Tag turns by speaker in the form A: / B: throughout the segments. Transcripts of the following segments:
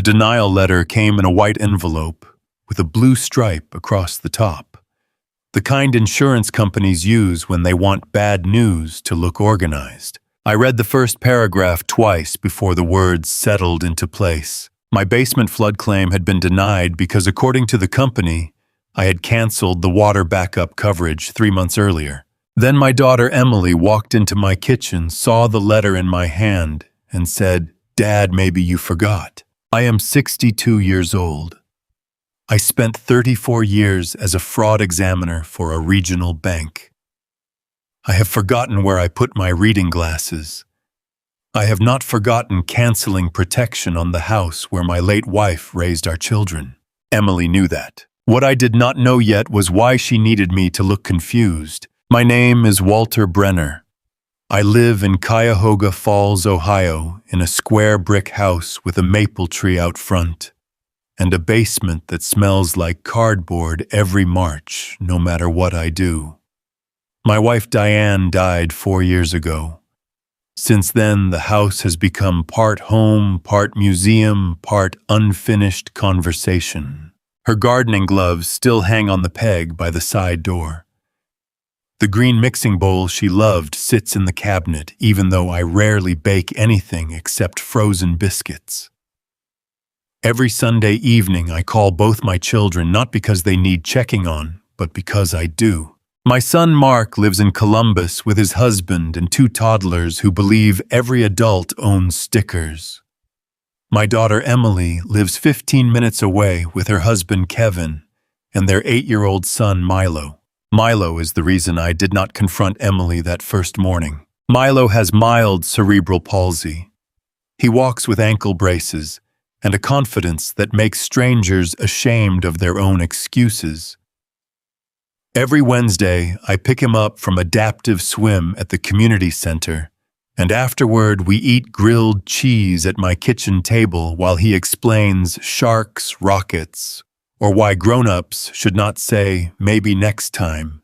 A: denial letter came in a white envelope with a blue stripe across the top, the kind insurance companies use when they want bad news to look organized. I read the first paragraph twice before the words settled into place. My basement flood claim had been denied because, according to the company, I had canceled the water backup coverage 3 months earlier. Then my daughter Emily walked into my kitchen, saw the letter in my hand, and said, "Dad, maybe you forgot. I am 62 years old. I spent 34 years as a fraud examiner for a regional bank. I have forgotten where I put my reading glasses. I have not forgotten canceling protection on the house where my late wife raised our children." Emily knew that. What I did not know yet was why she needed me to look confused. My name is Walter Brenner. I live in Cuyahoga Falls, Ohio, in a square brick house with a maple tree out front, and a basement that smells like cardboard every March, no matter what I do. My wife Diane died 4 years ago. Since then, the house has become part home, part museum, part unfinished conversation. Her gardening gloves still hang on the peg by the side door. The green mixing bowl she loved sits in the cabinet, even though I rarely bake anything except frozen biscuits. Every Sunday evening, I call both my children, not because they need checking on, but because I do. My son Mark lives in Columbus with his husband and 2 toddlers who believe every adult owns stickers. My daughter Emily lives 15 minutes away with her husband Kevin and their 8-year-old son Milo. Milo is the reason I did not confront Emily that first morning. Milo has mild cerebral palsy. He walks with ankle braces and a confidence that makes strangers ashamed of their own excuses. Every Wednesday, I pick him up from adaptive swim at the community center, and afterward we eat grilled cheese at my kitchen table while he explains sharks' rockets, or why grown-ups should not say maybe next time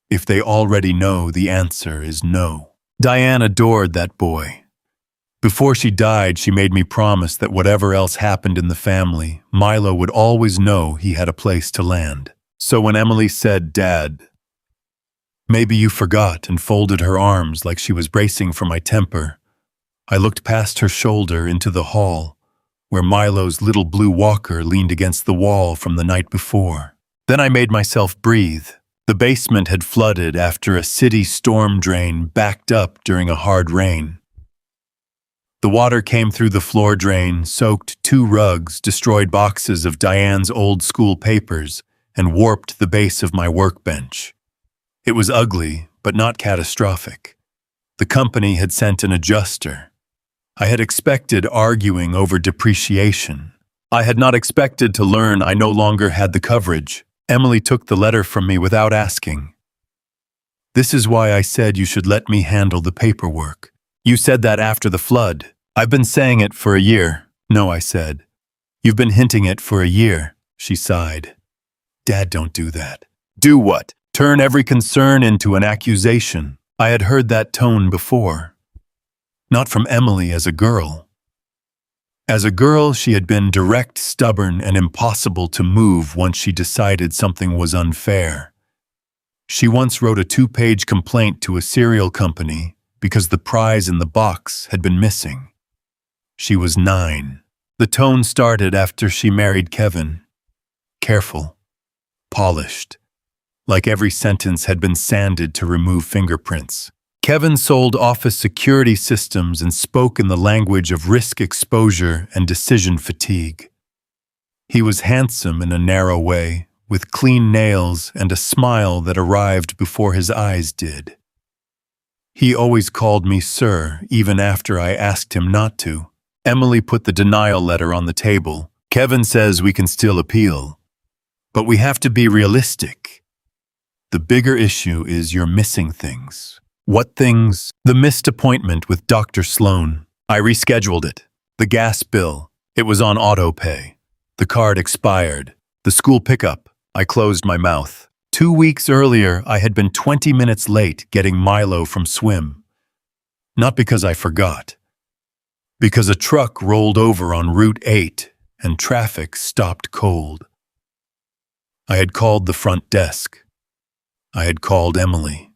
A: if they already know the answer is no. Diane adored that boy. Before she died, she made me promise that whatever else happened in the family, Milo would always know he had a place to land. So when Emily said, "Dad, maybe you forgot," and folded her arms like she was bracing for my temper, I looked past her shoulder into the hall, where Milo's little blue walker leaned against the wall from the night before. Then I made myself breathe. The basement had flooded after a city storm drain backed up during a hard rain. The water came through the floor drain, soaked 2 rugs, destroyed boxes of Diane's old school papers, and warped the base of my workbench. It was ugly, but not catastrophic. The company had sent an adjuster. I had expected arguing over depreciation. I had not expected to learn I no longer had the coverage. Emily took the letter from me without asking. "This is why I said you should let me handle the paperwork. You said that after the flood. I've been saying it for a year." "No," I said. "You've been hinting it for a year," she sighed. "Dad, don't do that." "Do what? Turn every concern into an accusation." I had heard that tone before. Not from Emily as a girl. As a girl, she had been direct, stubborn, and impossible to move once she decided something was unfair. She once wrote a 2-page complaint to a cereal company because the prize in the box had been missing. She was 9. The tone started after she married Kevin. Careful. Polished, like every sentence had been sanded to remove fingerprints. Kevin sold office security systems and spoke in the language of risk exposure and decision fatigue. He was handsome in a narrow way, with clean nails and a smile that arrived before his eyes did. He always called me sir, even after I asked him not to. Emily put the denial letter on the table. "Kevin says we can still appeal. But we have to be realistic. The bigger issue is you're missing things." "What things?" "The missed appointment with Dr. Sloan. I rescheduled it. The gas bill. It was on auto pay. The card expired. The school pickup." I closed my mouth. 2 weeks earlier, I had been 20 minutes late getting Milo from swim. Not because I forgot. Because a truck rolled over on Route 8 and traffic stopped cold. I had called the front desk. I had called Emily.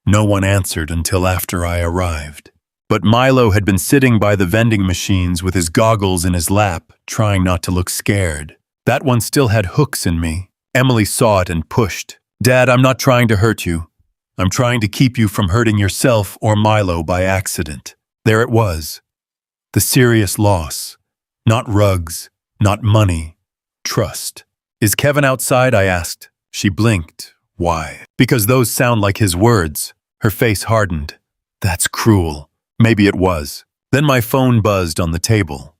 A: No one answered until after I arrived. But Milo had been sitting by the vending machines with his goggles in his lap, trying not to look scared. That one still had hooks in me. Emily saw it and pushed. "Dad, I'm not trying to hurt you. I'm trying to keep you from hurting yourself or Milo by accident." There it was. The serious loss. Not rugs, not money. Trust. "Is Kevin outside?" I asked. She blinked. "Why?" "Because those sound like his words." Her face hardened. "That's cruel." Maybe it was. Then my phone buzzed on the table.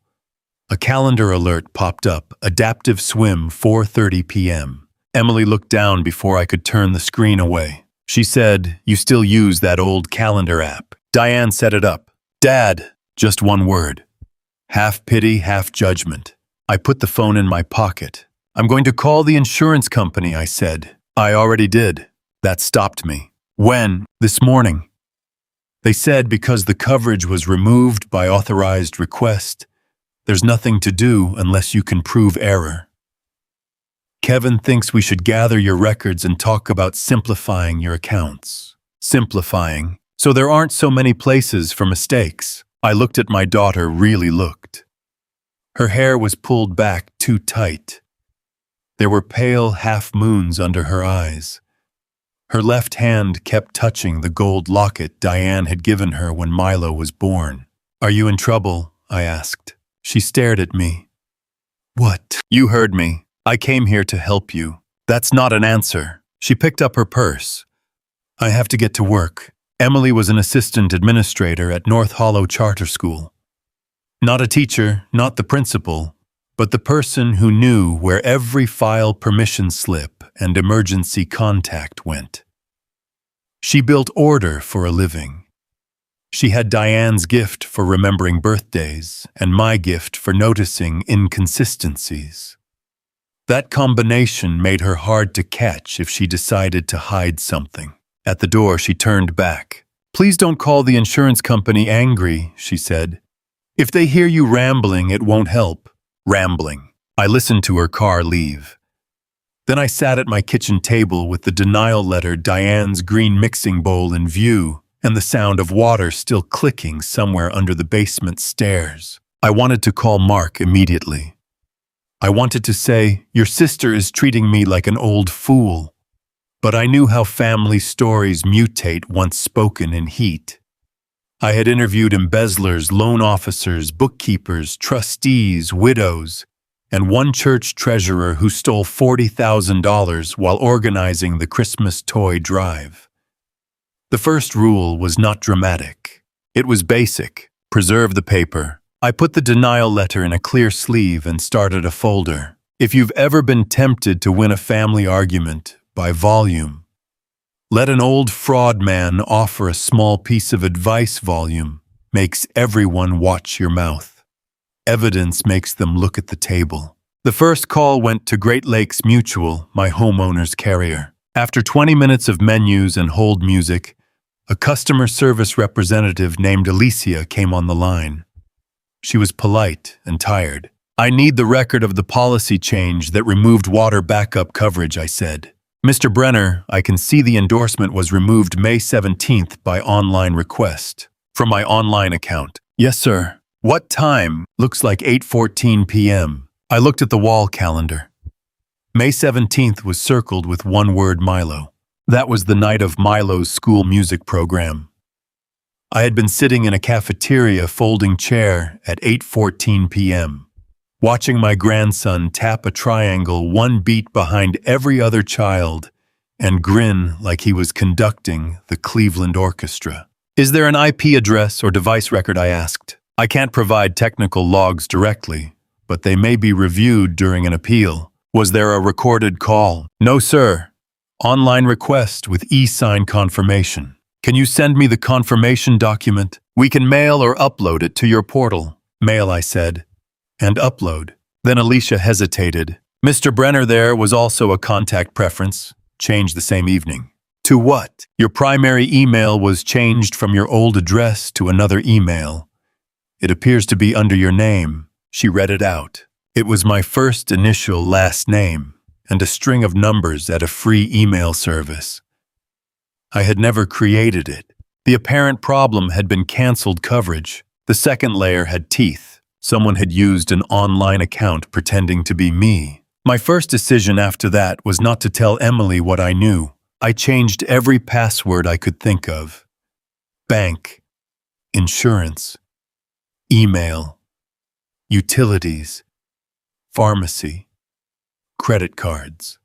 A: A calendar alert popped up. Adaptive swim, 4:30 p.m. Emily looked down before I could turn the screen away. She said, "You still use that old calendar app." Diane set it up. "Dad," just one word. Half pity, half judgment. I put the phone in my pocket. "I'm going to call the insurance company," I said. "I already did." That stopped me. "When?" "This morning." They said because the coverage was removed by authorized request, there's nothing to do unless you can prove error. "Kevin thinks we should gather your records and talk about simplifying your accounts." Simplifying, so there aren't so many places for mistakes. I looked at my daughter, really looked. Her hair was pulled back too tight. There were pale half-moons under her eyes. Her left hand kept touching the gold locket Diane had given her when Milo was born. "Are you in trouble?" I asked. She stared at me. "What?" "You heard me. I came here to help you." "That's not an answer." She picked up her purse. "I have to get to work." Emily was an assistant administrator at North Hollow Charter School. Not a teacher, not the principal, but the person who knew where every file permission slip and emergency contact went. She built order for a living. She had Diane's gift for remembering birthdays and my gift for noticing inconsistencies. That combination made her hard to catch if she decided to hide something. At the door, she turned back. "Please don't call the insurance company angry," she said. "If they hear you rambling, it won't help." Rambling. I listened to her car leave. Then I sat at my kitchen table with the denial letter, Diane's green mixing bowl in view, and the sound of water still clicking somewhere under the basement stairs. I wanted to call Mark immediately. I wanted to say, "Your sister is treating me like an old fool." But I knew how family stories mutate once spoken in heat. I had interviewed embezzlers, loan officers, bookkeepers, trustees, widows, and one church treasurer who stole $40,000 while organizing the Christmas toy drive. The first rule was not dramatic. It was basic. Preserve the paper. I put the denial letter in a clear sleeve and started a folder. If you've ever been tempted to win a family argument, by volume. Let an old fraud man offer a small piece of advice. Volume makes everyone watch your mouth. Evidence makes them look at the table. The first call went to Great Lakes Mutual, my homeowner's carrier. After 20 minutes of menus and hold music, a customer service representative named Alicia came on the line. She was polite and tired. "I need the record of the policy change that removed water backup coverage," I said. "Mr. Brenner, I can see the endorsement was removed May 17th by online request. From my online account." "Yes, sir." "What time?" "Looks like 8:14 p.m. I looked at the wall calendar. May 17th was circled with one word, Milo. That was the night of Milo's school music program. I had been sitting in a cafeteria folding chair at 8:14 p.m., watching my grandson tap a triangle one beat behind every other child and grin like he was conducting the Cleveland Orchestra. "Is there an IP address or device record?" I asked. "I can't provide technical logs directly, but they may be reviewed during an appeal." "Was there a recorded call?" "No, sir." "Online request with e-sign confirmation." "Can you send me the confirmation document? We can mail or upload it to your portal." "Mail," I said. "And upload." Then Alicia hesitated. "Mr. Brenner, there was also a contact preference, changed the same evening." "To what?" "Your primary email was changed from your old address to another email. It appears to be under your name." She read it out. It was my first initial last name and a string of numbers at a free email service. I had never created it. The apparent problem had been canceled coverage. The second layer had teeth. Someone had used an online account pretending to be me. My first decision after that was not to tell Emily what I knew. I changed every password I could think of. Bank, insurance, email, utilities, pharmacy, credit cards.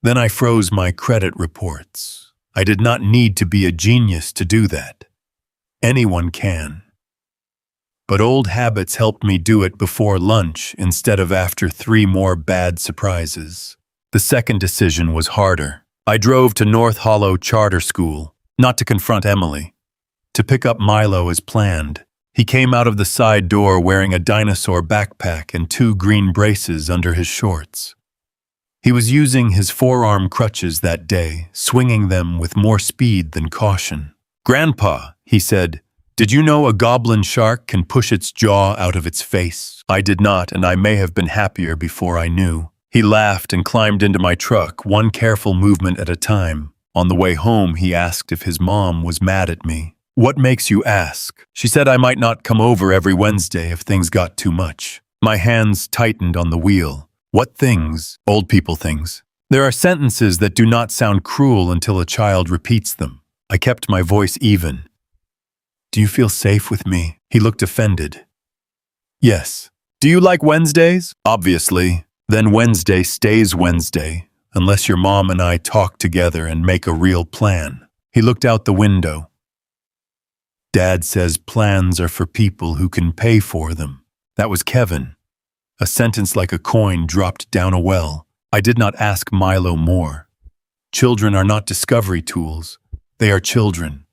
A: Then I froze my credit reports. I did not need to be a genius to do that. Anyone can. But old habits helped me do it before lunch instead of after 3 more bad surprises. The second decision was harder. I drove to North Hollow Charter School, not to confront Emily, to pick up Milo as planned. He came out of the side door wearing a dinosaur backpack and 2 green braces under his shorts. He was using his forearm crutches that day, swinging them with more speed than caution. "Grandpa," he said, "did you know a goblin shark can push its jaw out of its face?" I did not, and I may have been happier before I knew. He laughed and climbed into my truck, one careful movement at a time. On the way home, he asked if his mom was mad at me. "What makes you ask?" She said I might not come over every Wednesday if things got too much. My hands tightened on the wheel. What things? Old people things. There are sentences that do not sound cruel until a child repeats them. I kept my voice even. "Do you feel safe with me?" He looked offended. "Yes." "Do you like Wednesdays?" "Obviously. Then Wednesday stays Wednesday, unless your mom and I talk together and make a real plan." He looked out the window. "Dad says plans are for people who can pay for them." That was Kevin. A sentence like a coin dropped down a well. I did not ask Milo more. Children are not discovery tools. They are children.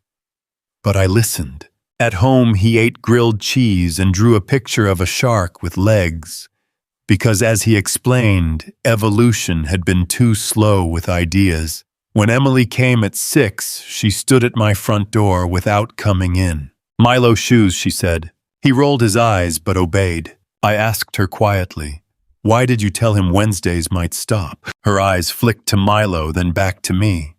A: But I listened. At home, he ate grilled cheese and drew a picture of a shark with legs, because as he explained, evolution had been too slow with ideas. When Emily came at 6, she stood at my front door without coming in. "Milo shoes," she said. He rolled his eyes but obeyed. I asked her quietly, "Why did you tell him Wednesdays might stop?" Her eyes flicked to Milo, then back to me.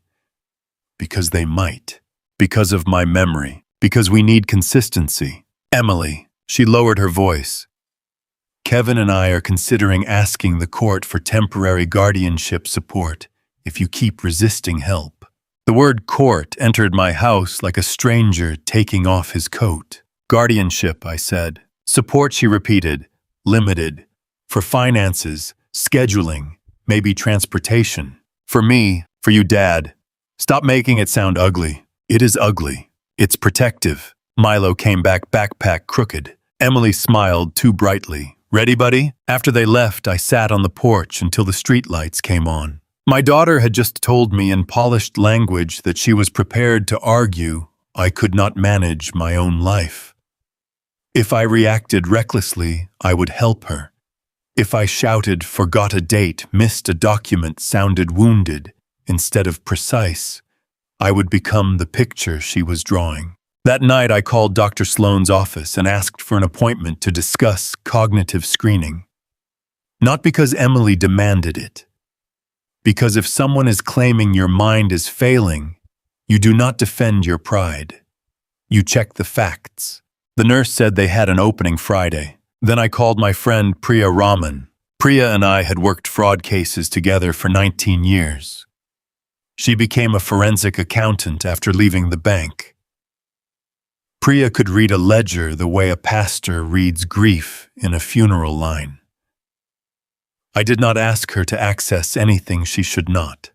A: "Because they might. Because of my memory. Because we need consistency." "Emily," she lowered her voice. "Kevin and I are considering asking the court for temporary guardianship support if you keep resisting help." The word court entered my house like a stranger taking off his coat. "Guardianship," I said. "Support," she repeated. "Limited. For finances, scheduling, maybe transportation. For me, for you, Dad. Stop making it sound ugly. It is ugly. It's protective." Milo came back, backpack crooked. Emily smiled too brightly. "Ready, buddy?" After they left, I sat on the porch until the streetlights came on. My daughter had just told me in polished language that she was prepared to argue I could not manage my own life. If I reacted recklessly, I would help her. If I shouted, forgot a date, missed a document, sounded wounded instead of precise, I would become the picture she was drawing. That night, I called Dr. Sloan's office and asked for an appointment to discuss cognitive screening. Not because Emily demanded it. Because if someone is claiming your mind is failing, you do not defend your pride. You check the facts. The nurse said they had an opening Friday. Then I called my friend Priya Raman. Priya and I had worked fraud cases together for 19 years. She became a forensic accountant after leaving the bank. Priya could read a ledger the way a pastor reads grief in a funeral line. I did not ask her to access anything she should not.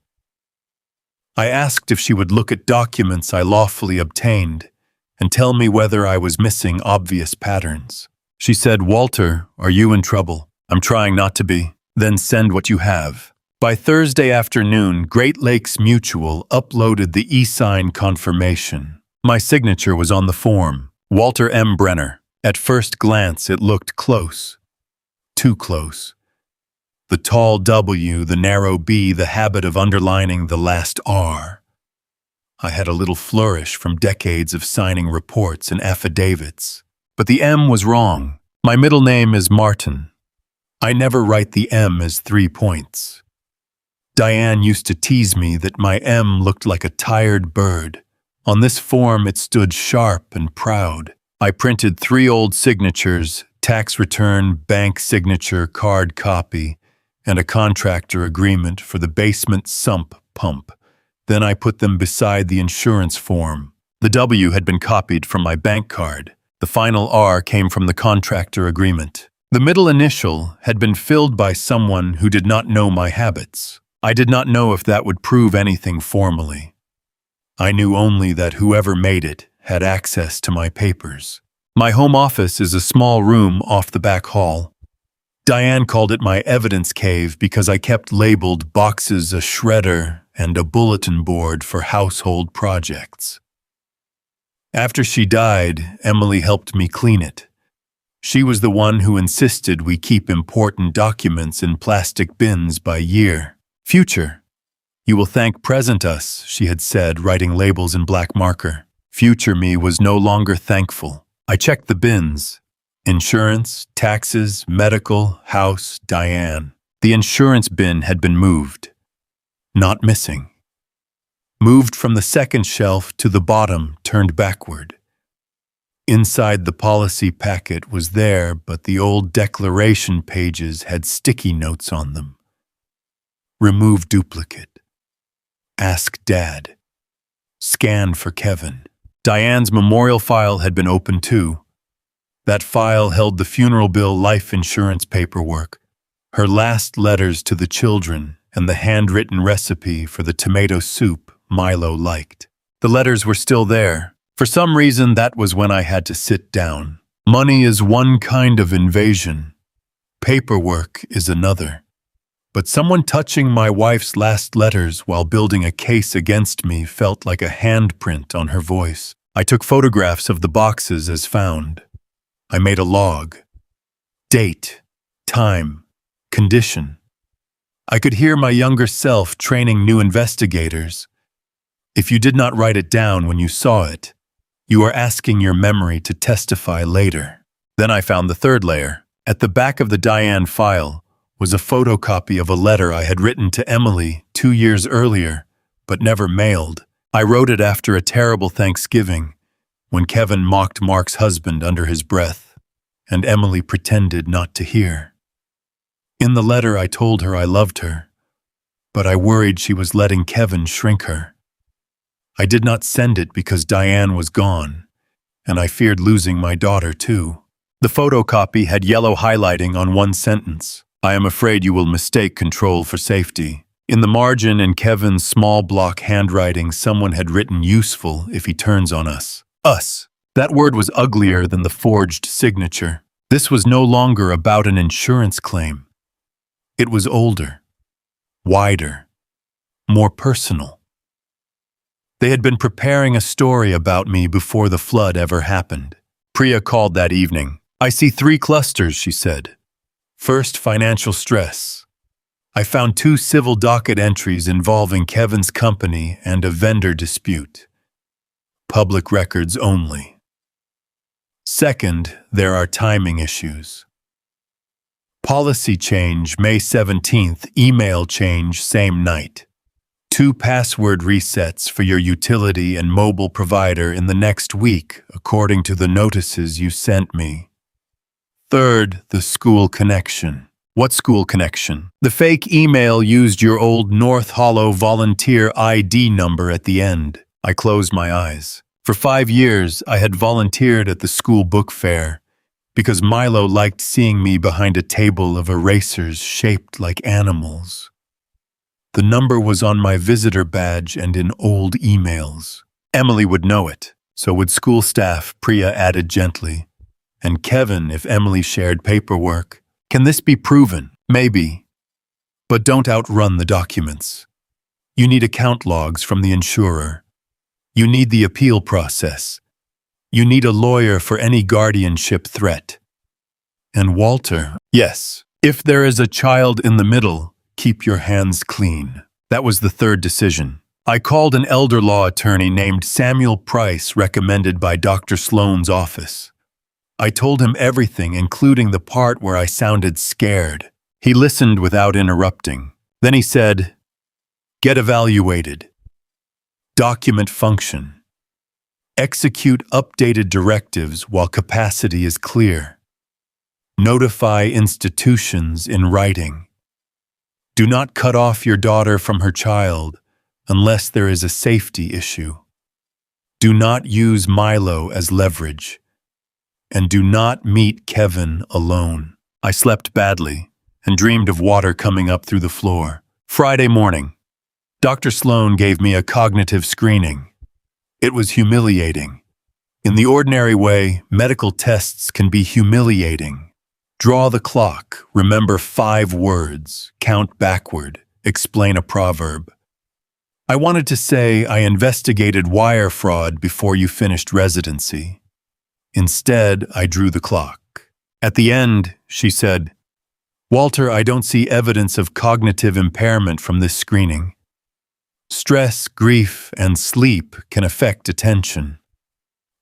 A: I asked if she would look at documents I lawfully obtained and tell me whether I was missing obvious patterns. She said, "Walter, are you in trouble?" "I'm trying not to be." "Then send what you have." By Thursday afternoon, Great Lakes Mutual uploaded the e-sign confirmation. My signature was on the form, Walter M. Brenner. At first glance, it looked close. Too close. The tall W, the narrow B, the habit of underlining the last R. I had a little flourish from decades of signing reports and affidavits. But the M was wrong. My middle name is Martin. I never write the M as 3 points. Diane used to tease me that my M looked like a tired bird. On this form, it stood sharp and proud. I printed 3 old signatures, tax return, bank signature, card copy, and a contractor agreement for the basement sump pump. Then I put them beside the insurance form. The W had been copied from my bank card. The final R came from the contractor agreement. The middle initial had been filled by someone who did not know my habits. I did not know if that would prove anything formally. I knew only that whoever made it had access to my papers. My home office is a small room off the back hall. Diane called it my evidence cave because I kept labeled boxes, a shredder, and a bulletin board for household projects. After she died, Emily helped me clean it. She was the one who insisted we keep important documents in plastic bins by year. Future. You will thank present us, she had said, writing labels in black marker. Future me was no longer thankful. I checked the bins. Insurance, taxes, medical, house, Diane. The insurance bin had been moved. Not missing. Moved from the second shelf to the bottom, turned backward. Inside the policy packet was there, but the old declaration pages had sticky notes on them. Remove duplicate. Ask Dad. Scan for Kevin. Diane's memorial file had been opened too. That file held the funeral bill life insurance paperwork, her last letters to the children, and the handwritten recipe for the tomato soup Milo liked. The letters were still there. For some reason, that was when I had to sit down. Money is one kind of invasion. Paperwork is another. But someone touching my wife's last letters while building a case against me felt like a handprint on her voice. I took photographs of the boxes as found. I made a log. Date, time, condition. I could hear my younger self training new investigators. If you did not write it down when you saw it, you are asking your memory to testify later. Then I found the third layer. At the back of the Diane file was a photocopy of a letter I had written to Emily 2 years earlier, but never mailed. I wrote it after a terrible Thanksgiving, when Kevin mocked Mark's husband under his breath, and Emily pretended not to hear. In the letter I told her I loved her, but I worried she was letting Kevin shrink her. I did not send it because Diane was gone, and I feared losing my daughter too. The photocopy had yellow highlighting on one sentence. I am afraid you will mistake control for safety. In the margin in Kevin's small block handwriting, someone had written useful if he turns on us. Us. That word was uglier than the forged signature. This was no longer about an insurance claim. It was older, wider, more personal. They had been preparing a story about me before the flood ever happened. Priya called that evening. I see 3 clusters, she said. First, financial stress. I found 2 civil docket entries involving Kevin's company and a vendor dispute. Public records only. Second, there are timing issues. Policy change, May 17th, email change, same night. 2 password resets for your utility and mobile provider in the next week, according to the notices you sent me. Third, the school connection. What school connection? The fake email used your old North Hollow volunteer ID number at the end. I closed my eyes. For 5 years, I had volunteered at the school book fair because Milo liked seeing me behind a table of erasers shaped like animals. The number was on my visitor badge and in old emails. Emily would know it, so would school staff, Priya added gently. And Kevin if Emily shared paperwork. Can this be proven? Maybe. But don't outrun the documents. You need account logs from the insurer. You need the appeal process. You need a lawyer for any guardianship threat. And Walter, yes, if there is a child in the middle, keep your hands clean. That was the third decision. I called an elder law attorney named Samuel Price, recommended by Dr. Sloan's office. I told him everything, including the part where I sounded scared. He listened without interrupting. Then he said, "Get evaluated. Document function. Execute updated directives while capacity is clear. Notify institutions in writing. Do not cut off your daughter from her child unless there is a safety issue. Do not use Milo as leverage. And do not meet Kevin alone." I slept badly and dreamed of water coming up through the floor. Friday morning, Dr. Sloan gave me a cognitive screening. It was humiliating. In the ordinary way, medical tests can be humiliating. Draw the clock, remember 5 words, count backward, explain a proverb. I wanted to say I investigated wire fraud before you finished residency. Instead, I drew the clock. At the end, she said, "Walter, I don't see evidence of cognitive impairment from this screening. Stress, grief, and sleep can affect attention.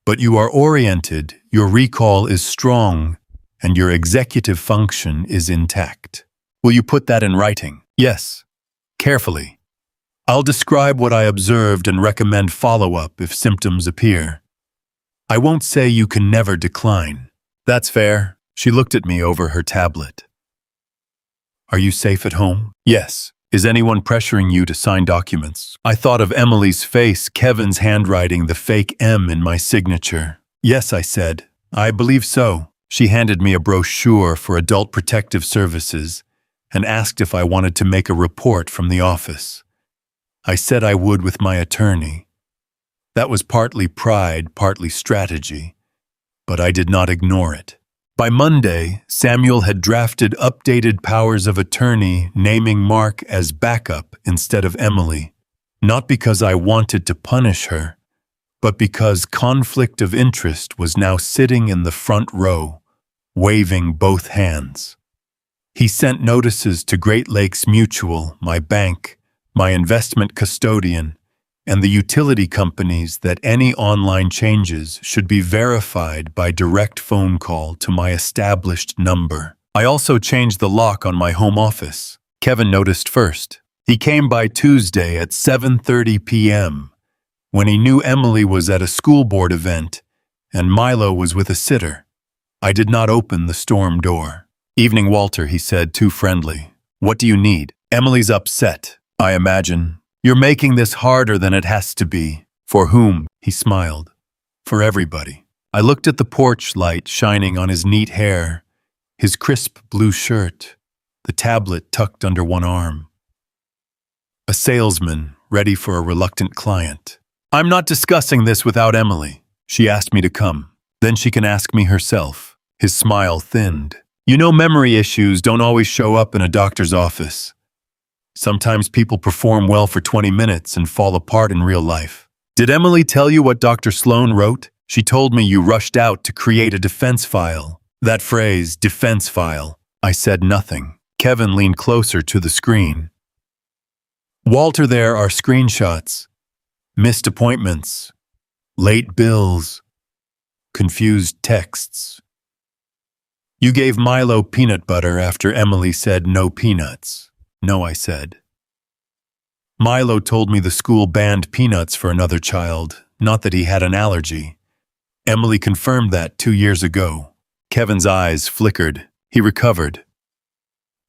A: But you are oriented, your recall is strong, and your executive function is intact. Will you put that in writing?" "Yes." "Carefully. I'll describe what I observed and recommend follow-up if symptoms appear. I won't say you can never decline." "That's fair." She looked at me over her tablet. "Are you safe at home?" "Yes." "Is anyone pressuring you to sign documents?" I thought of Emily's face, Kevin's handwriting, the fake M in my signature. "Yes," I said. "I believe so." She handed me a brochure for Adult Protective Services and asked if I wanted to make a report from the office. I said I would with my attorney. That was partly pride, partly strategy, but I did not ignore it. By Monday, Samuel had drafted updated powers of attorney naming Mark as backup instead of Emily, not because I wanted to punish her, but because conflict of interest was now sitting in the front row, waving both hands. He sent notices to Great Lakes Mutual, my bank, my investment custodian, and the utility companies that any online changes should be verified by direct phone call to my established number. I also changed the lock on my home office. Kevin noticed first. He came by Tuesday at 7:30 p.m. when he knew Emily was at a school board event and Milo was with a sitter. I did not open the storm door. "Evening, Walter," he said, too friendly. "What do you need?" "Emily's upset, I imagine. You're making this harder than it has to be." "For whom?" He smiled. "For everybody." I looked at the porch light shining on his neat hair, his crisp blue shirt, the tablet tucked under one arm. A salesman ready for a reluctant client. "I'm not discussing this without Emily. She asked me to come. Then she can ask me herself." His smile thinned. "You know, memory issues don't always show up in a doctor's office. Sometimes people perform well for 20 minutes and fall apart in real life. Did Emily tell you what Dr. Sloan wrote? She told me you rushed out to create a defense file." That phrase, defense file. I said nothing. Kevin leaned closer to the screen. "Walter, there are screenshots. Missed appointments. Late bills. Confused texts. You gave Milo peanut butter after Emily said no peanuts." "No," I said. "Milo told me the school banned peanuts for another child, not that he had an allergy. Emily confirmed that 2 years ago." Kevin's eyes flickered. He recovered.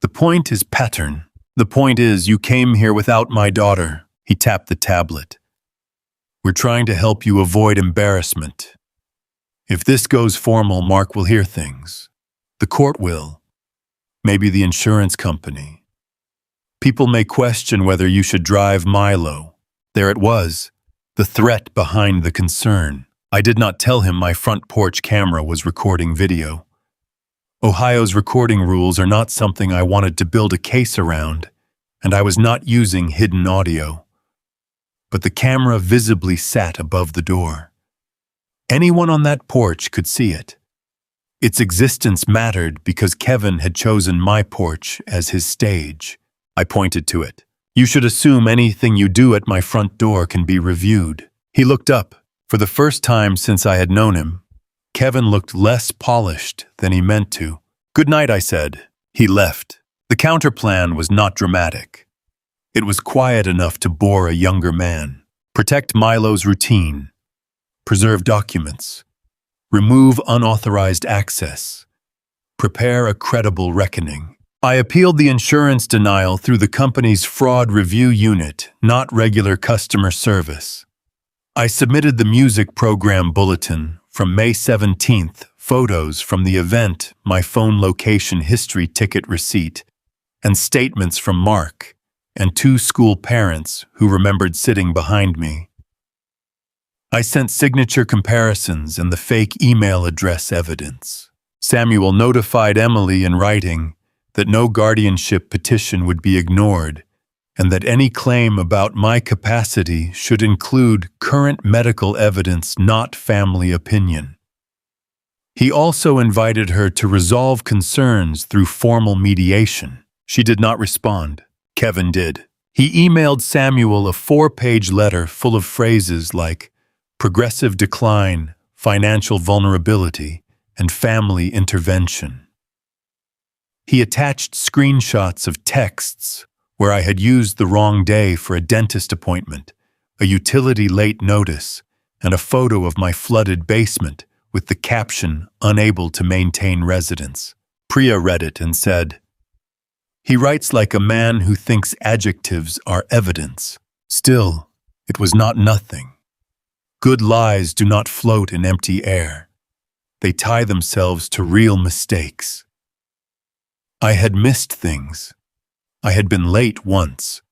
A: "The point is pattern. The point is you came here without my daughter." He tapped the tablet. "We're trying to help you avoid embarrassment. If this goes formal, Mark will hear things. The court will. Maybe the insurance company. People may question whether you should drive Milo." There it was, the threat behind the concern. I did not tell him my front porch camera was recording video. Ohio's recording rules are not something I wanted to build a case around, and I was not using hidden audio. But the camera visibly sat above the door. Anyone on that porch could see it. Its existence mattered because Kevin had chosen my porch as his stage. I pointed to it. "You should assume anything you do at my front door can be reviewed." He looked up. For the first time since I had known him, Kevin looked less polished than he meant to. "Good night," I said. He left. The counterplan was not dramatic. It was quiet enough to bore a younger man. Protect Milo's routine. Preserve documents. Remove unauthorized access. Prepare a credible reckoning. I appealed the insurance denial through the company's fraud review unit, not regular customer service. I submitted the music program bulletin from May 17th, photos from the event, my phone location history ticket receipt, and statements from Mark and 2 school parents who remembered sitting behind me. I sent signature comparisons and the fake email address evidence. Samuel notified Emily in writing that no guardianship petition would be ignored and that any claim about my capacity should include current medical evidence, not family opinion. He also invited her to resolve concerns through formal mediation. She did not respond. Kevin did. He emailed Samuel a 4-page letter full of phrases like progressive decline, financial vulnerability, and family intervention. He attached screenshots of texts where I had used the wrong day for a dentist appointment, a utility late notice, and a photo of my flooded basement with the caption, "Unable to maintain residence." Priya read it and said, "He writes like a man who thinks adjectives are evidence." Still, it was not nothing. Good lies do not float in empty air. They tie themselves to real mistakes. I had missed things. I had been late once.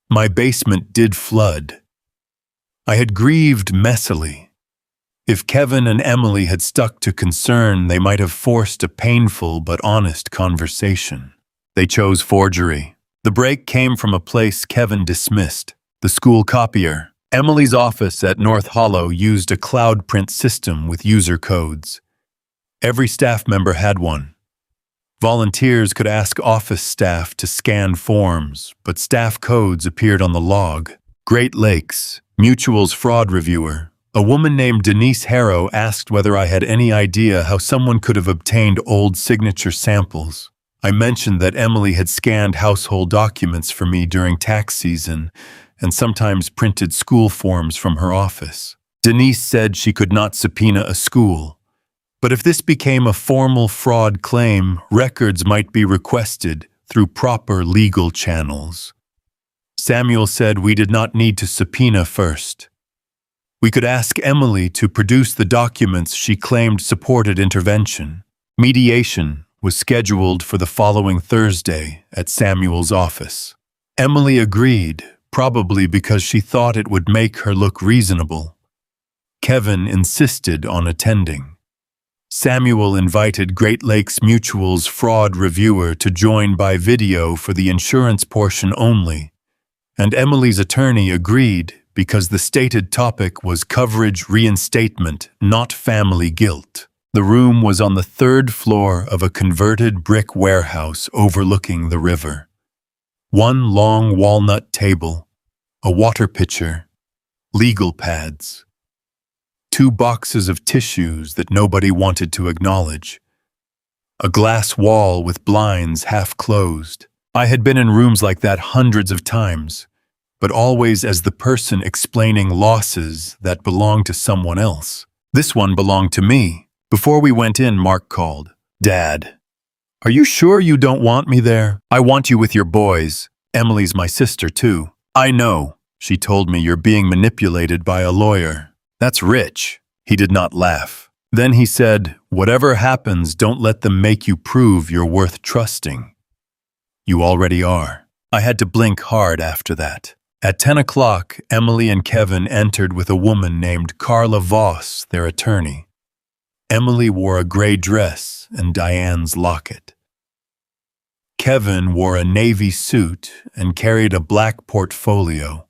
A: My basement did flood. I had grieved messily. If Kevin and Emily had stuck to concern, they might have forced a painful but honest conversation. They chose forgery. The break came from a place Kevin dismissed, the school copier. Emily's office at North Hollow used a cloud print system with user codes. Every staff member had one. Volunteers could ask office staff to scan forms, but staff codes appeared on the log. Great Lakes, Mutual's fraud reviewer, a woman named Denise Harrow, asked whether I had any idea how someone could have obtained old signature samples. I mentioned that Emily had scanned household documents for me during tax season and sometimes printed school forms from her office. Denise said she could not subpoena a school, but if this became a formal fraud claim, records might be requested through proper legal channels. Samuel said we did not need to subpoena first. We could ask Emily to produce the documents she claimed supported intervention. Mediation was scheduled for the following Thursday at Samuel's office. Emily agreed, probably because she thought it would make her look reasonable. Kevin insisted on attending. Samuel invited Great Lakes Mutual's fraud reviewer to join by video for the insurance portion only, and Emily's attorney agreed because the stated topic was coverage reinstatement, not family guilt. The room was on the 3rd floor of a converted brick warehouse overlooking the river. One long walnut table, a water pitcher, legal pads. 2 boxes of tissues that nobody wanted to acknowledge. A glass wall with blinds half closed. I had been in rooms like that hundreds of times, but always as the person explaining losses that belonged to someone else. This one belonged to me. Before we went in, Mark called. "Dad, are you sure you don't want me there? I want you with your boys. Emily's my sister, too." "I know," she told me, "you're being manipulated by a lawyer. That's rich." He did not laugh. Then he said, "Whatever happens, don't let them make you prove you're worth trusting. You already are." I had to blink hard after that. At 10 o'clock, Emily and Kevin entered with a woman named Carla Voss, their attorney. Emily wore a gray dress and Diane's locket. Kevin wore a navy suit and carried a black portfolio.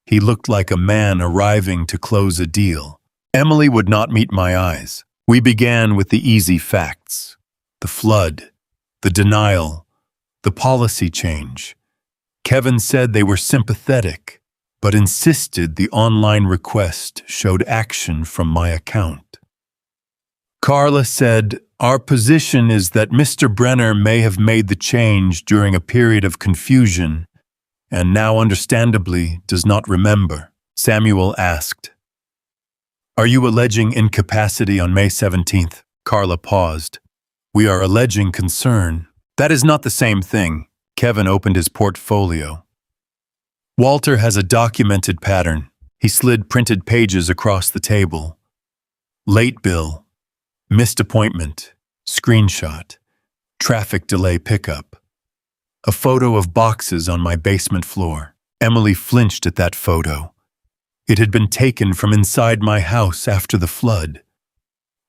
A: He looked like a man arriving to close a deal. Emily would not meet my eyes. We began with the easy facts: the flood, the denial, the policy change. Kevin said they were sympathetic, but insisted the online request showed action from my account. Carla said, "Our position is that Mr. Brenner may have made the change during a period of confusion and now understandably does not remember." Samuel asked, "Are you alleging incapacity on May 17th? Carla paused. "We are alleging concern." "That is not the same thing." Kevin opened his portfolio. "Walter has a documented pattern." He slid printed pages across the table. "Late bill, missed appointment, screenshot, traffic delay pickup. A photo of boxes on my basement floor." Emily flinched at that photo. It had been taken from inside my house after the flood.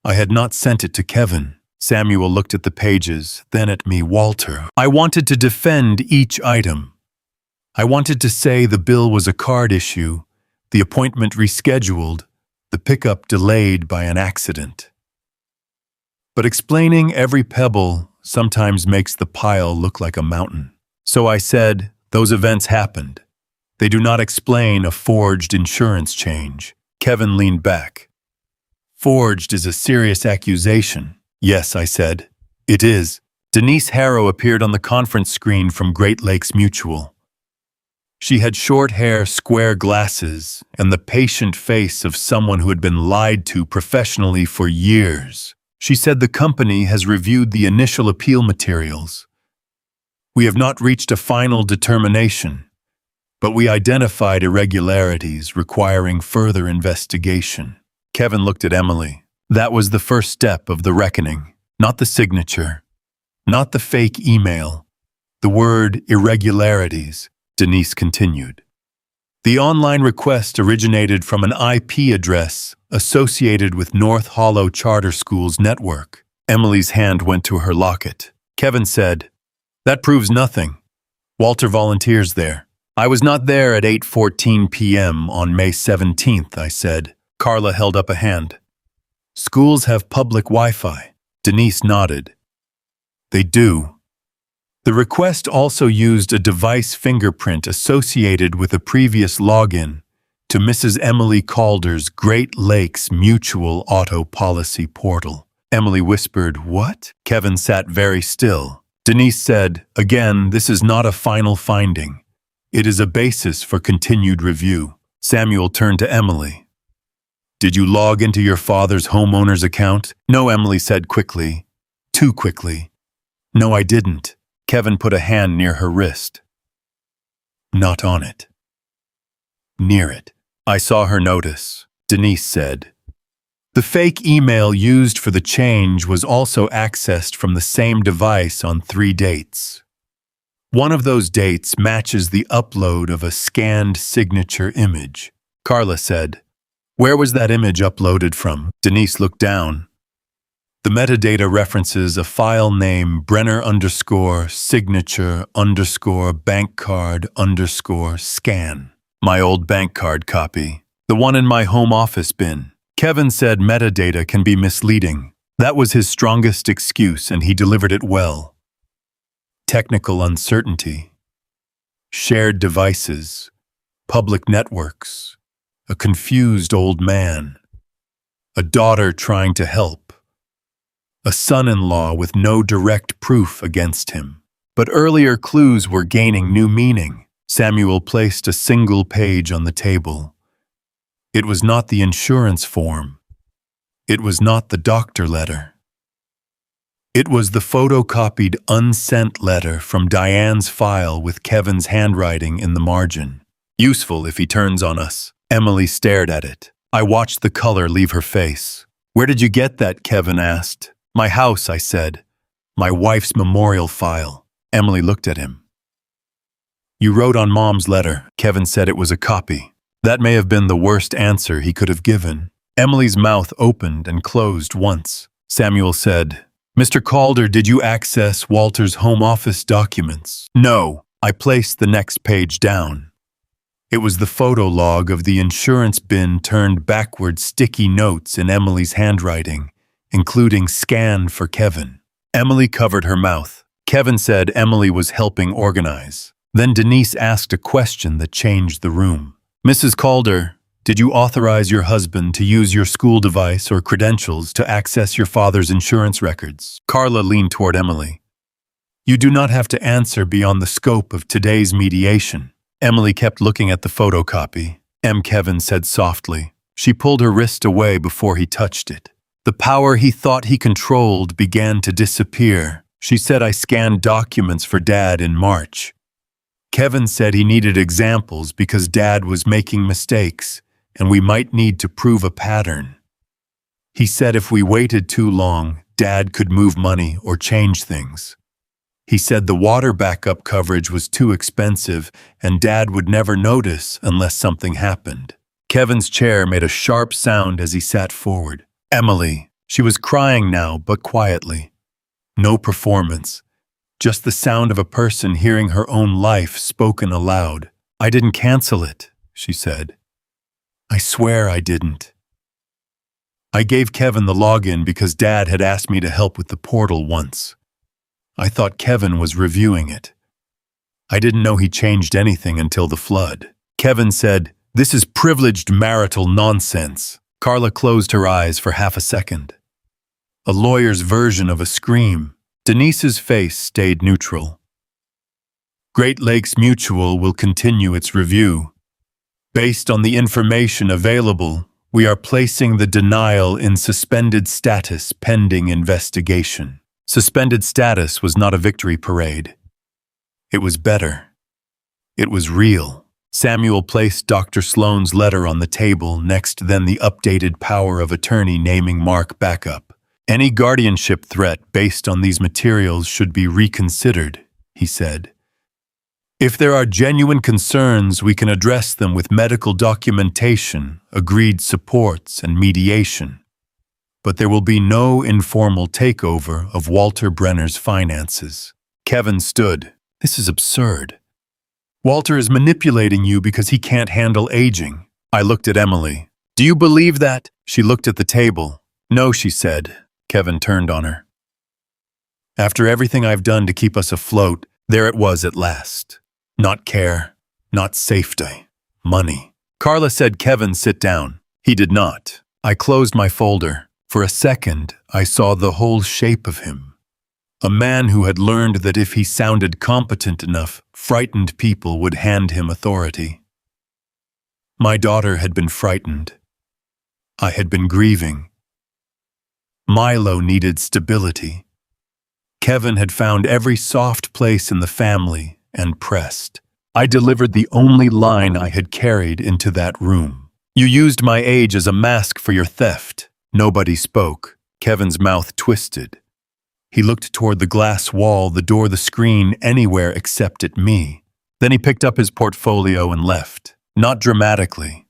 A: I had not sent it to Kevin. Samuel looked at the pages, then at me. "Walter, I wanted to defend each item. I wanted to say the bill was a card issue, the appointment rescheduled, the pickup delayed by an accident. But explaining every pebble sometimes makes the pile look like a mountain. So I said, those events happened. They do not explain a forged insurance change." Kevin leaned back. "Forged is a serious accusation." "Yes," I said. "It is." Denise Harrow appeared on the conference screen from Great Lakes Mutual. She had short hair, square glasses, and the patient face of someone who had been lied to professionally for years. She said the company has reviewed the initial appeal materials. "We have not reached a final determination, but we identified irregularities requiring further investigation." Kevin looked at Emily. That was the first step of the reckoning, not the signature, not the fake email, the word irregularities. Denise continued. "The online request originated from an IP address associated with North Hollow Charter School's network." Emily's hand went to her locket. Kevin said, "That proves nothing. Walter volunteers there." "I was not there at 8:14 p.m. on May 17th, I said. Carla held up a hand. "Schools have public Wi-Fi." Denise nodded. "They do." The request also used a device fingerprint associated with a previous login to Mrs. Emily Calder's Great Lakes Mutual Auto Policy portal. Emily whispered, "What?" Kevin sat very still. Denise said, "Again, this is not a final finding. It is a basis for continued review." Samuel turned to Emily. "Did you log into your father's homeowner's account?" "No," Emily said quickly. Too quickly. "No, I didn't." Kevin put a hand near her wrist. "Not on it. Near it." "I saw her notice," Denise said. The fake email used for the change was also accessed from the same device on 3 dates. One of those dates matches the upload of a scanned signature image. Carla said, "Where was that image uploaded from?" Denise looked down. The metadata references a file name Brenner_signature_bankcard_scan. My old bank card copy. The one in my home office bin. Kevin said metadata can be misleading. That was his strongest excuse, and he delivered it well. Technical uncertainty. Shared devices. Public networks. A confused old man. A daughter trying to help. A son-in-law with no direct proof against him. But earlier clues were gaining new meaning. Samuel placed a single page on the table. It was not the insurance form. It was not the doctor letter. It was the photocopied unsent letter from Diane's file with Kevin's handwriting in the margin. Useful if he turns on us. Emily stared at it. I watched the color leave her face. "Where did you get that?" Kevin asked. "My house," I said. "My wife's memorial file." Emily looked at him. "You wrote on Mom's letter." Kevin said it was a copy. That may have been the worst answer he could have given. Emily's mouth opened and closed once. Samuel said, "Mr. Calder, did you access Walter's home office documents?" "No." I placed the next page down. It was the photo log of the insurance bin turned backward sticky notes in Emily's handwriting, including scan for Kevin. Emily covered her mouth. Kevin said Emily was helping organize. Then Denise asked a question that changed the room. "Mrs. Calder, Did you authorize your husband to use your school device or credentials to access your father's insurance records? Carla leaned toward Emily. You do not have to answer beyond the scope of today's mediation. Emily kept looking at the photocopy. Kevin said softly. She pulled her wrist away before he touched it. The power he thought he controlled began to disappear. She said, I scanned documents for Dad in March. Kevin said he needed examples because Dad was making mistakes, and we might need to prove a pattern. He said if we waited too long, Dad could move money or change things. He said the water backup coverage was too expensive and Dad would never notice unless something happened. Kevin's chair made a sharp sound as he sat forward. Emily. She was crying now, but quietly. No performance. Just the sound of a person hearing her own life spoken aloud. I didn't cancel it, she said. I swear I didn't. I gave Kevin the login because Dad had asked me to help with the portal once. I thought Kevin was reviewing it. I didn't know he changed anything until the flood. Kevin said, This is privileged marital nonsense. Carla closed her eyes for half a second. A lawyer's version of a scream. Denise's face stayed neutral. Great Lakes Mutual will continue its review. Based on the information available, we are placing the denial in suspended status pending investigation. Suspended status was not a victory parade. It was better. It was real. Samuel placed Dr. Sloane's letter on the table, next then the updated power of attorney naming Mark backup. Any guardianship threat based on these materials should be reconsidered, he said. If there are genuine concerns, we can address them with medical documentation, agreed supports, and mediation. But there will be no informal takeover of Walter Brenner's finances. Kevin stood. This is absurd. Walter is manipulating you because he can't handle aging. I looked at Emily. Do you believe that? She looked at the table. No, she said. Kevin turned on her. After everything I've done to keep us afloat, there it was at last. Not care, not safety, money. Carla said, Kevin, sit down. He did not. I closed my folder. For a second, I saw the whole shape of him. A man who had learned that if he sounded competent enough, frightened people would hand him authority. My daughter had been frightened. I had been grieving. Milo needed stability. Kevin had found every soft place in the family and pressed. I delivered the only line I had carried into that room. You used my age as a mask for your theft. Nobody spoke. Kevin's mouth twisted. He looked toward the glass wall, the door, the screen, anywhere except at me. Then he picked up his portfolio and left. Not dramatically.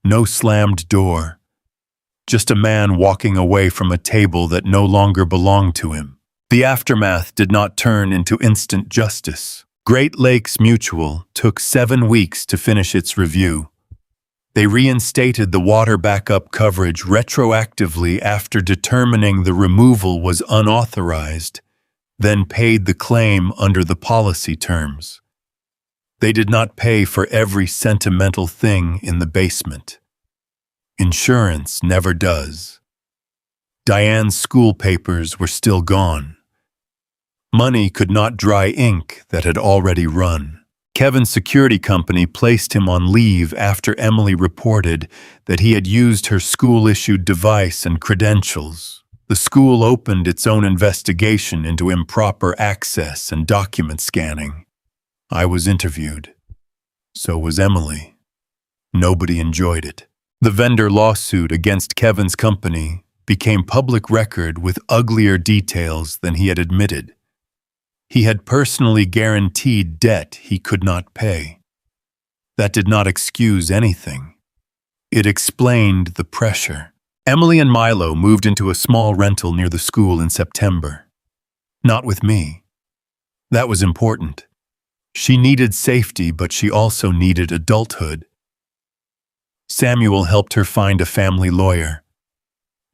A: No slammed door. Just a man walking away from a table that no longer belonged to him. The aftermath did not turn into instant justice. Great Lakes Mutual took 7 weeks to finish its review. They reinstated the water backup coverage retroactively after determining the removal was unauthorized, then paid the claim under the policy terms. They did not pay for every sentimental thing in the basement. Insurance never does. Diane's school papers were still gone. Money could not dry ink that had already run. Kevin's security company placed him on leave after Emily reported that he had used her school-issued device and credentials. The school opened its own investigation into improper access and document scanning. I was interviewed. So was Emily. Nobody enjoyed it. The vendor lawsuit against Kevin's company became public record with uglier details than he had admitted. He had personally guaranteed debt he could not pay. That did not excuse anything. It explained the pressure. Emily and Milo moved into a small rental near the school in September. Not with me. That was important. She needed safety, but she also needed adulthood. Samuel helped her find a family lawyer.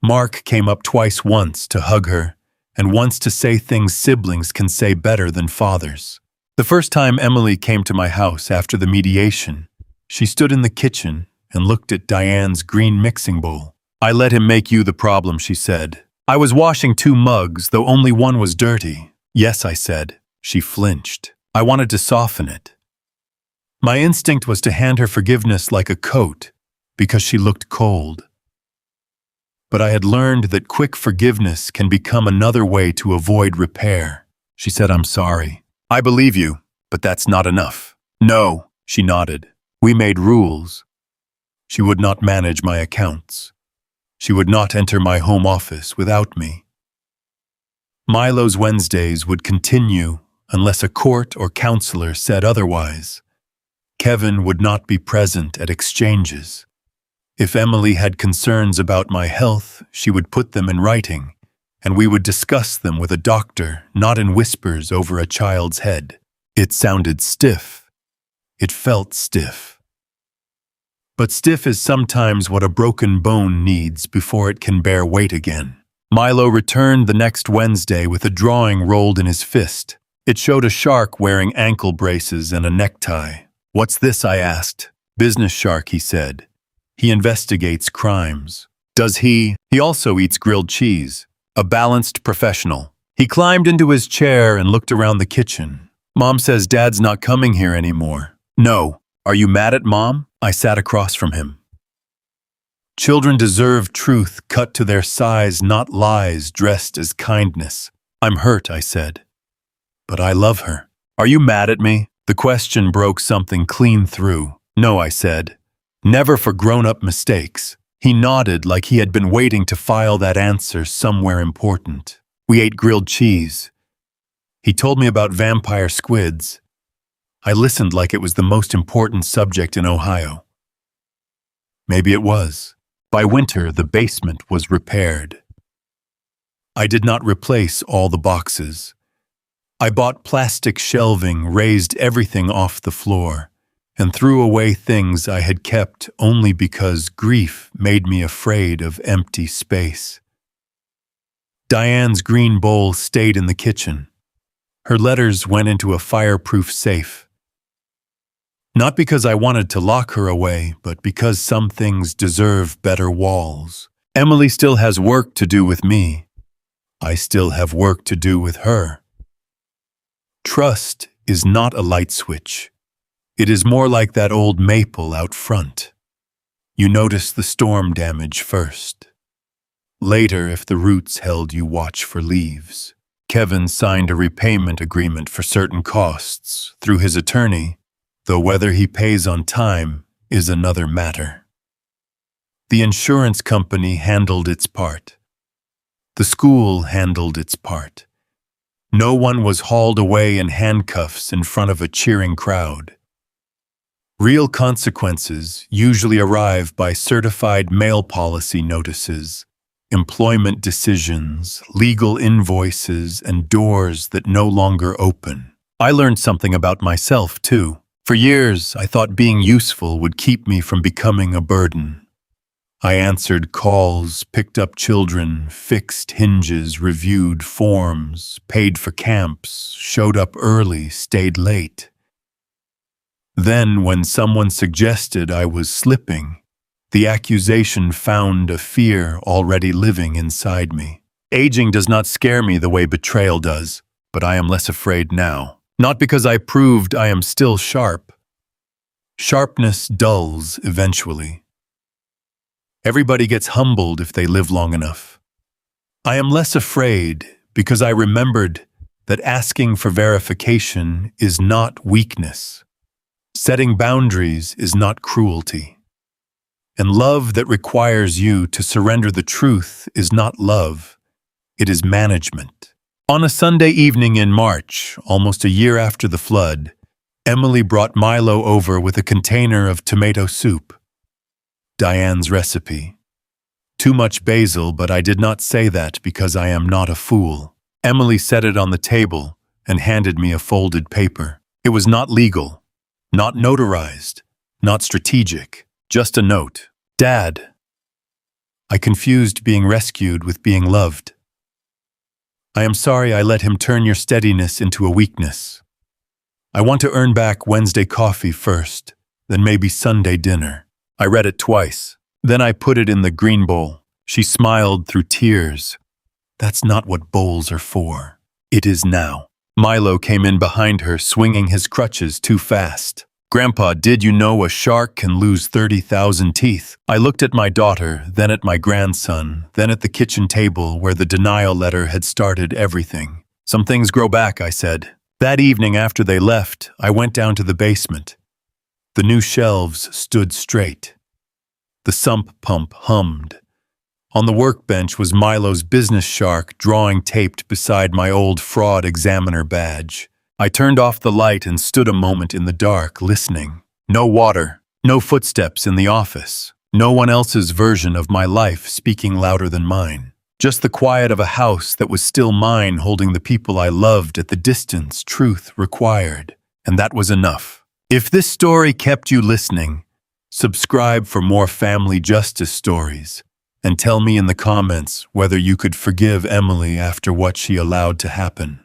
A: Mark came up twice, once to hug her, and once to say things siblings can say better than fathers. The first time Emily came to my house after the mediation, she stood in the kitchen, and looked at Diane's green mixing bowl. "I let him make you the problem," she said. "I was washing 2 mugs, though only one was dirty." "Yes," I said. She flinched. I wanted to soften it. My instinct was to hand her forgiveness like a coat, because she looked cold. But I had learned that quick forgiveness can become another way to avoid repair. She said, "I'm sorry." "I believe you, but that's not enough." "No," she nodded. "We made rules. She would not manage my accounts. She would not enter my home office without me. Milo's Wednesdays would continue unless a court or counselor said otherwise. Kevin would not be present at exchanges. If Emily had concerns about my health, she would put them in writing, and we would discuss them with a doctor, not in whispers over a child's head. It sounded stiff. It felt stiff. But stiff is sometimes what a broken bone needs before it can bear weight again. Milo returned the next Wednesday with a drawing rolled in his fist. It showed a shark wearing ankle braces and a necktie. "What's this?" I asked. "Business shark," he said. "He investigates crimes." "Does he?" "He also eats grilled cheese. A balanced professional." He climbed into his chair and looked around the kitchen. "Mom says Dad's not coming here anymore." "No. Are you mad at Mom?" I sat across from him. Children deserve truth cut to their size, not lies dressed as kindness. "I'm hurt," I said. "But I love her." "Are you mad at me?" The question broke something clean through. "No," I said. "Never for grown-up mistakes." He nodded like he had been waiting to file that answer somewhere important. We ate grilled cheese. He told me about vampire squids. I listened like it was the most important subject in Ohio. Maybe it was. By winter, the basement was repaired. I did not replace all the boxes. I bought plastic shelving, raised everything off the floor, and threw away things I had kept only because grief made me afraid of empty space. Diane's green bowl stayed in the kitchen. Her letters went into a fireproof safe. Not because I wanted to lock her away, but because some things deserve better walls. Emily still has work to do with me. I still have work to do with her. Trust is not a light switch. It is more like that old maple out front. You notice the storm damage first. Later, if the roots held, you watch for leaves. Kevin signed a repayment agreement for certain costs through his attorney, though whether he pays on time is another matter. The insurance company handled its part. The school handled its part. No one was hauled away in handcuffs in front of a cheering crowd. Real consequences usually arrive by certified mail policy notices, employment decisions, legal invoices, and doors that no longer open. I learned something about myself, too. For years, I thought being useful would keep me from becoming a burden. I answered calls, picked up children, fixed hinges, reviewed forms, paid for camps, showed up early, stayed late. Then, when someone suggested I was slipping, the accusation found a fear already living inside me. Aging does not scare me the way betrayal does, but I am less afraid now. Not because I proved I am still sharp. Sharpness dulls eventually. Everybody gets humbled if they live long enough. I am less afraid because I remembered that asking for verification is not weakness. Setting boundaries is not cruelty. And love that requires you to surrender the truth is not love, it is management. On a Sunday evening in March, almost a year after the flood, Emily brought Milo over with a container of tomato soup. Diane's recipe. Too much basil, but I did not say that because I am not a fool. Emily set it on the table and handed me a folded paper. It was not legal, not notarized, not strategic, just a note. "Dad." I confused being rescued with being loved. "I am sorry I let him turn your steadiness into a weakness. I want to earn back Wednesday coffee first, then maybe Sunday dinner." I read it twice. Then I put it in the green bowl. She smiled through tears. That's not what bowls are for. It is now. Milo came in behind her, swinging his crutches too fast. Grandpa, did you know a shark can lose 30,000 teeth? I looked at my daughter, then at my grandson, then at the kitchen table where the denial letter had started everything. Some things grow back, I said. That evening after they left, I went down to the basement. The new shelves stood straight. The sump pump hummed. On the workbench was Milo's business shark drawing taped beside my old fraud examiner badge. I turned off the light and stood a moment in the dark, listening. No water, no footsteps in the office, no one else's version of my life speaking louder than mine. Just the quiet of a house that was still mine, holding the people I loved at the distance truth required. And that was enough. If this story kept you listening, subscribe for more family justice stories. And tell me in the comments whether you could forgive Emily after what she allowed to happen.